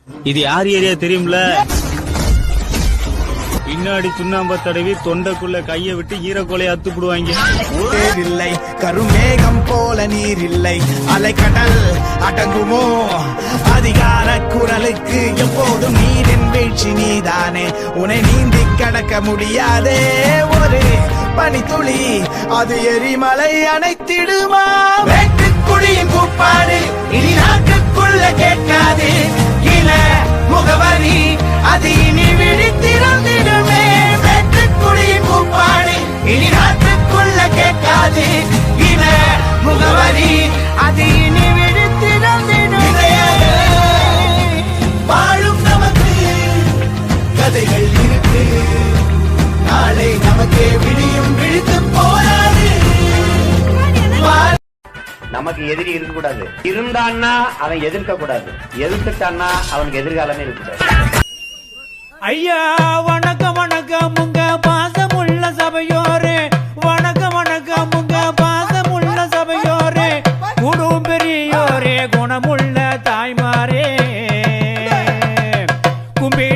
இது யார் ஏரியா தெரியும்ல? பின்னாடி சுண்ணாம்ப தடவி தொண்டைக்குள்ள கைய விட்டு ஈரக்கொலை அத்துப்பிடுவாங்க. இல்லை கருமேகம் போல நீர் இல்லை, அலைக்கடல் அடங்குமோ அதிகார குரலுக்கு எப்போதும் நீரின் வீழ்ச்சி நீதானே. உன்னை நீந்தி கடக்க முடியாதே ஒரு பனித்துளி, அது எரிமலை அணைத்திடுமா? வெட்டுக்குழியின் கூப்பாடு இனி நாட்டுக்குள்ள கேட்காது, இள முகவரி அது இனி விழித்திருந்திடுமே. வெட்டுக்குழியின் கூப்பாடு இனி நாட்டுக்குள்ள கேட்காது, இள முகவரி அது இனி விழித்திருந்திடுமே. வாழும் நமக்கு கதைகள் இருக்கு, நாளை நமக்கே விடியும் விழித்து போராடு. நமக்கு எதிரி இருக்க கூடாது, இருந்தான்னா அவன் எதிர்க்க கூடாது, எதிர்த்துட்டான்னா அவனுக்கு எதிர்காலமே இருக்கக்கூடாது. ஐயா வணக்கம் வணக்கம் உங்க பாசமுள்ள சபையோரே, வணக்கம் வணக்கம்.